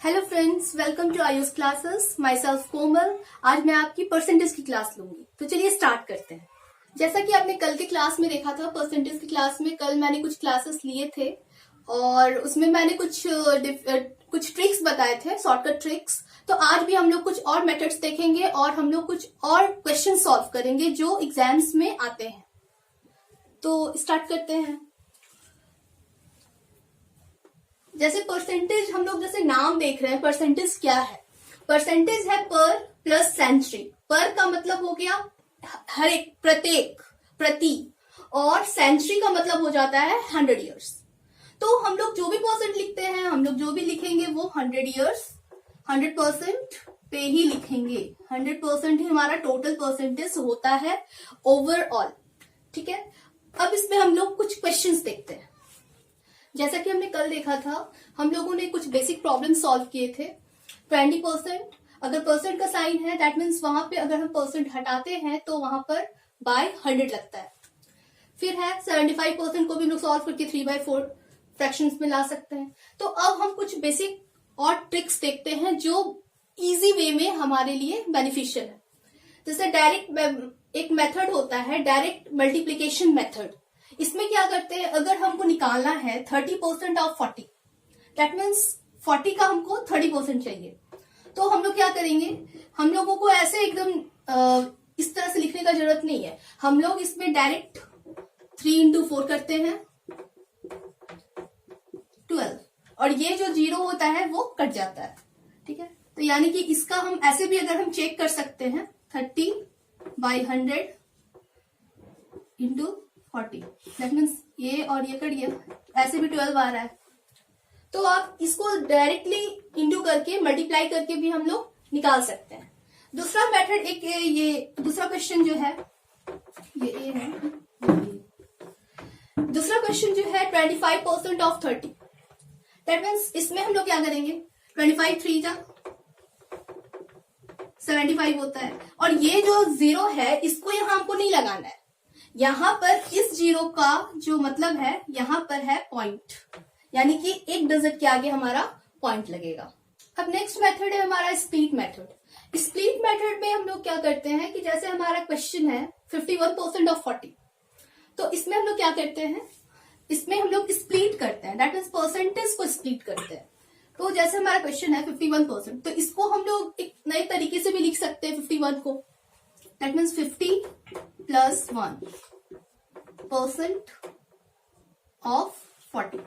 Hello friends, welcome to Ayush classes. My self Komal. आज मैं आपकी परसेंटेज की क्लास लूंगी, तो चलिए स्टार्ट करते हैं। जैसा कि आपने कल की क्लास में देखा था, परसेंटेज की क्लास में कल मैंने कुछ क्लासेस लिए थे और उसमें मैंने कुछ ट्रिक्स बताए थे, शॉर्टकट ट्रिक्स। तो आज भी हम लोग कुछ और मेथड्स देखेंगे और हम लोग कुछ और क्वेश्चन सॉल्व करेंगे जो एग्जाम्स में आते हैं। तो स्टार्ट करते हैं। जैसे परसेंटेज, हम लोग जैसे नाम देख रहे हैं, परसेंटेज क्या है? परसेंटेज है पर प्लस सेंचुरी। पर का मतलब हो गया हर एक, प्रत्येक, प्रति, और सेंचुरी का मतलब हो जाता है 100 ईयर्स। तो हम लोग जो भी परसेंट लिखते हैं, हम लोग जो भी लिखेंगे वो 100 ईयर्स, 100% पे ही लिखेंगे। 100% ही हमारा टोटल परसेंटेज होता है ओवरऑल। ठीक है, अब इसमें हम लोग कुछ क्वेश्चंस देखते हैं। जैसा कि हमने कल देखा था, हम लोगों ने कुछ बेसिक प्रॉब्लम सॉल्व किए थे। 20%, अगर परसेंट का साइन है दैट मीन्स वहां पे अगर हम परसेंट हटाते हैं तो वहां पर बाय 100 लगता है। फिर है 75% को भी हम लोग सॉल्व करके 3/4 फ्रैक्शंस में ला सकते हैं। तो अब हम कुछ बेसिक और ट्रिक्स देखते हैं जो इजी वे में हमारे लिए बेनिफिशियल है। जैसे डायरेक्ट एक मेथड होता है, डायरेक्ट मल्टीप्लीकेशन मेथड। इसमें क्या करते हैं, अगर हमको निकालना है 30% ऑफ 40, दैट मीन्स 40 का हमको 30% चाहिए। तो हम लोग क्या करेंगे, हम लोगों को ऐसे एकदम इस तरह से लिखने का जरूरत नहीं है। हम लोग इसमें डायरेक्ट 3×4 करते हैं, 12, और ये जो 0 होता है वो कट जाता है। ठीक है, तो यानी कि इसका हम ऐसे भी अगर हम चेक कर सकते हैं, 30/100 × 40, दैट मीन्स ये और ये कट गया, ऐसे भी 12 आ रहा है। तो आप इसको डायरेक्टली इंटू करके, मल्टीप्लाई करके भी हम लोग निकाल सकते हैं। दूसरा मेथड, एक ये दूसरा क्वेश्चन जो है, ये ए है, दूसरा क्वेश्चन जो है 25% ऑफ 30, दैट मीन्स इसमें हम लोग क्या करेंगे, 25 3 जा 75 होता है, और ये जो 0 है इसको यहां हमको नहीं लगाना है। यहां पर इस 0 का जो मतलब है, यहां पर है पॉइंट, यानी कि एक डिजिट के आगे हमारा पॉइंट लगेगा। अब नेक्स्ट मेथड है हमारा स्प्लिट मेथड। स्प्लिट मेथड में हम लोग क्या करते हैं कि जैसे हमारा क्वेश्चन है 51% ऑफ 40, तो इसमें हम लोग क्या करते हैं, इसमें हम लोग स्प्लिट करते हैं, दैट मीन्स परसेंटेज को स्प्लिट करते हैं। तो जैसे हमारा क्वेश्चन है 51%, तो इसको हम लोग एक नए तरीके से भी लिख सकते हैं 51 को, दैट मीन्स 50 + 1% ऑफ 40,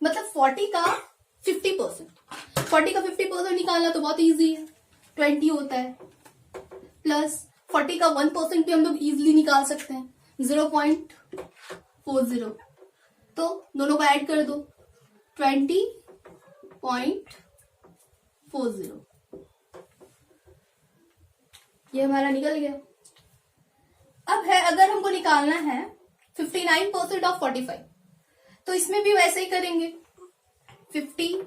मतलब 40 का 50%। 40 का 50% निकालना तो बहुत इजी है, 20 होता है, प्लस 40 का 1% भी हम लोग इजीली निकाल सकते हैं, 0.40। तो दोनों को ऐड कर दो, 20.40, ये हमारा निकल गया। अब है, अगर हमको निकालना है 59% ऑफ 45, तो इसमें भी वैसे ही करेंगे। 50,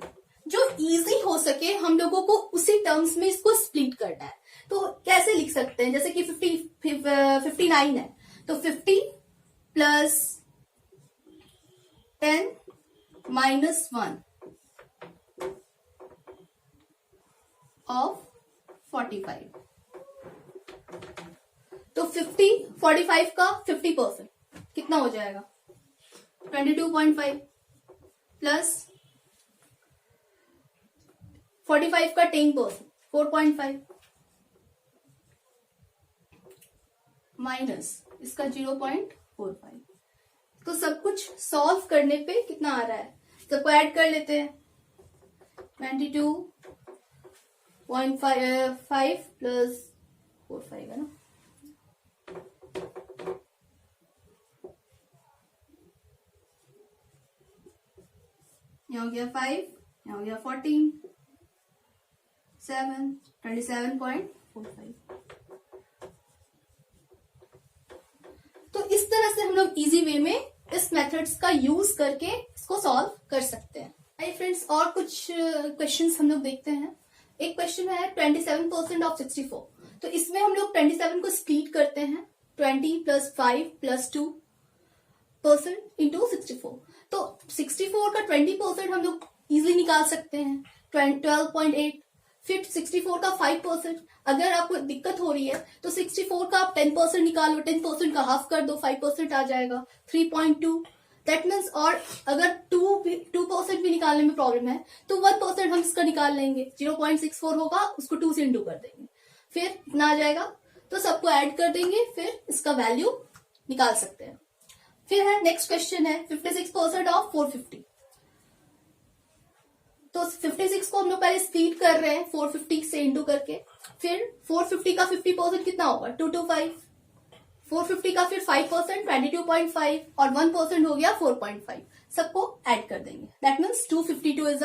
जो इजी हो सके हम लोगों को उसी टर्म्स में इसको स्प्लिट करना है। तो कैसे लिख सकते हैं, जैसे कि 59 है, तो 50 + 10 - 1 ऑफ 45। तो 45 का 50% कितना हो जाएगा, 22.5, प्लस 45 का 10%, 4.5, माइनस इसका 0.45। तो सब कुछ सॉल्व करने पे कितना आ रहा है, सबको ऐड कर लेते हैं। 22.5 + 45 है ना, यहाँ हो गया 5, यहाँ हो गया 14, 7, 27.45। तो इस तरह से हम लोग इजी वे में इस मेथड्स का यूज करके इसको सॉल्व कर सकते हैं। आइए फ्रेंड्स, और कुछ क्वेश्चंस हम लोग देखते हैं। एक क्वेश्चन है 27% ऑफ 64, तो इसमें हम लोग 27 को स्प्लिट करते हैं, 20 + 5 + 2% × 64। तो 64 का 20% हम लोग इजिली निकाल सकते हैं। 12.8। फिर 64 का 5%। अगर आपको दिक्कत हो रही है तो 64 का आप 10% निकालो, 10% का हाफ कर दो, 5% आ जाएगा 3.2। दैट मीन्स, और अगर 2% भी निकालने में प्रॉब्लम है तो 1% हम इसका निकाल लेंगे, 0.64 होगा, उसको 2 से इंटू कर देंगे, फिर इतना आ जाएगा। तो सबको ऐड कर देंगे, फिर इसका वैल्यू निकाल सकते हैं। फिर है नेक्स्ट क्वेश्चन है 56% ऑफ 450। तो 56 को हम लोग पहले स्प्लिट कर रहे हैं 450 से इंटू करके। फिर 450 का 50% कितना होगा 225। 450 का फिर 5% 22.5 और 1% हो गया 4.5। सबको ऐड कर देंगे, that means 252 is the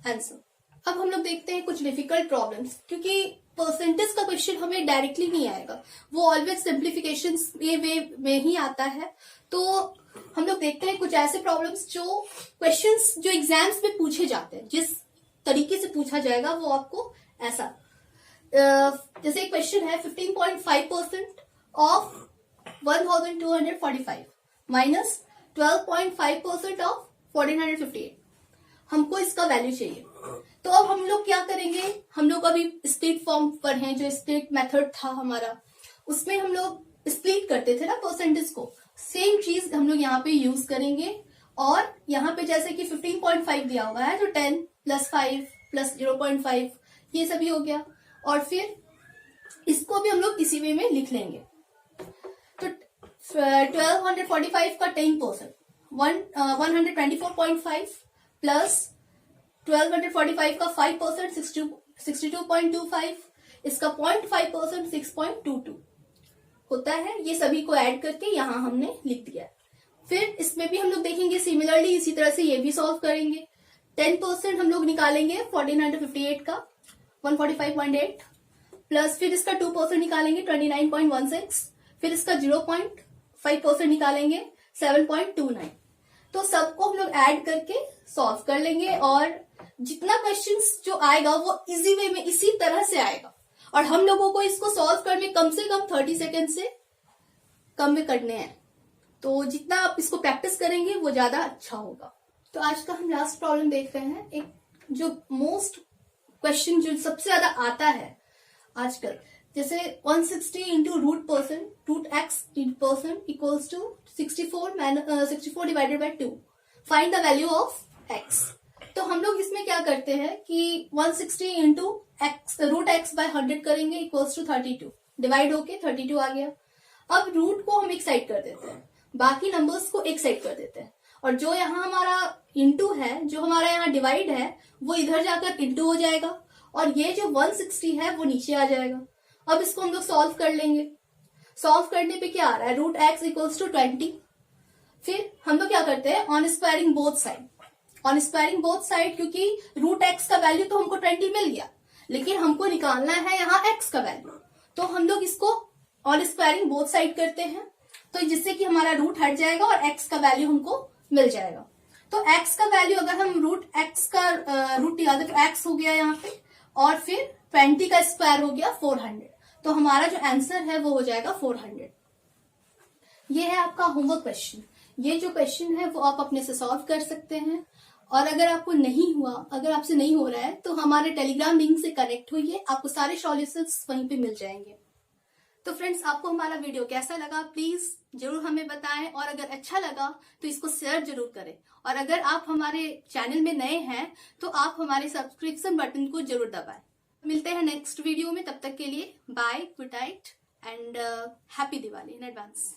answer. अब हम लोग देखते हैं कुछ डिफिकल्ट प्रॉब्लम्स, क्योंकि परसेंटेज का क्वेश्चन हमें डायरेक्टली नहीं आएगा, वो ऑलवेज सिंप्लीफिकेशन ये वे में ही आता है। तो हम लोग देखते हैं कुछ ऐसे प्रॉब्लम्स जो क्वेश्चंस जो एग्जाम्स में पूछे जाते हैं, जिस तरीके से पूछा जाएगा वो आपको ऐसा, जैसे एक क्वेश्चन है 15.5% ऑफ 1245 माइनस 12.5% ऑफ 1458। हमको इसका वैल्यू चाहिए। तो अब हम लोग क्या करेंगे, हम लोग अभी स्प्लिट फॉर्म पर हैं, जो स्प्लिट मेथड था हमारा, उसमें हम लोग स्प्लिट करते थे ना परसेंटेज को, सेम चीज हम लोग यहाँ पे यूज करेंगे। और यहाँ पे जैसे कि 15.5 दिया हुआ है तो 10 + 5 + 0.5 ये सभी हो गया, और फिर इसको भी हम लोग इसी वे में लिख लेंगे। तो 1245 का 10% 124.5 प्लस 1245 का 5% 62.25, इसका 0.5% 6.22 होता है। ये सभी को ऐड करके यहाँ हमने लिख दिया। फिर इसमें भी हम लोग देखेंगे सिमिलरली इसी तरह से ये भी सॉल्व करेंगे। 10% हम लोग निकालेंगे 1458 का 145.8 प्लस फिर इसका 2% निकालेंगे 29.16, फिर इसका 0.5% निकालेंगे 7.29। तो सबको हम लोग ऐड करके सॉल्व कर लेंगे, और जितना क्वेश्चंस जो आएगा वो इजी वे में इसी तरह से आएगा, और हम लोगों को इसको सॉल्व करने कम से कम 30 सेकेंड से कम में करने हैं। तो जितना आप इसको प्रैक्टिस करेंगे वो ज्यादा अच्छा होगा। तो आज का हम लास्ट प्रॉब्लम देख रहे हैं, एक जो मोस्ट क्वेश्चन जो सबसे ज्यादा आता है आजकल, जैसे 160 into root X percent equals to 64 divided by 2, find the value of X. तो हम लोग इसमें क्या करते हैं कि 160 इंटू रूट एक्स बाय 100 करेंगे इक्वल्स टू 32, डिवाइड होके 32 आ गया। अब रूट को हम एक साइड कर देते हैं, बाकी नंबर्स को एक साइड कर देते हैं, और जो यहाँ हमारा इंटू है, जो हमारा यहाँ डिवाइड है, वो इधर जाकर इंटू हो जाएगा, और ये जो 160 है वो नीचे आ जाएगा। अब इसको हम लोग सॉल्व कर लेंगे। सॉल्व करने पे क्या आ रहा है, रूट एक्स इक्वल्स टू 20। फिर हम लोग क्या करते हैं, on squaring both side, on squaring both side, क्योंकि रूट एक्स का वैल्यू तो हमको 20 मिल गया, लेकिन हमको निकालना है यहाँ एक्स का वैल्यू, तो हम लोग इसको ऑन स्क्वायरिंग बोथ साइड करते हैं, तो जिससे कि हमारा रूट हट जाएगा और एक्स का वैल्यू हमको मिल जाएगा। तो एक्स का वैल्यू अगर हम रूट एक्स का रूट निकालते तो एक्स हो गया यहाँ पे, और फिर 20 का स्क्वायर हो गया 400, तो हमारा जो आंसर है वो हो जाएगा 400। ये है आपका होमवर्क क्वेश्चन। ये जो क्वेश्चन है वो आप अपने से सॉल्व कर सकते हैं, और अगर आपको नहीं हुआ, अगर आपसे नहीं हो रहा है तो हमारे टेलीग्राम लिंक से कनेक्ट होइए, आपको सारे सॉल्यूशंस वहीं पे मिल जाएंगे। तो फ्रेंड्स, आपको हमारा वीडियो कैसा लगा प्लीज जरूर हमें बताएं, और अगर अच्छा लगा तो इसको शेयर जरूर करें, और अगर आप हमारे चैनल में नए हैं तो आप हमारे सब्सक्रिप्शन बटन को जरूर दबाएं। मिलते हैं नेक्स्ट वीडियो में, तब तक के लिए bye, good night and happy Diwali in advance.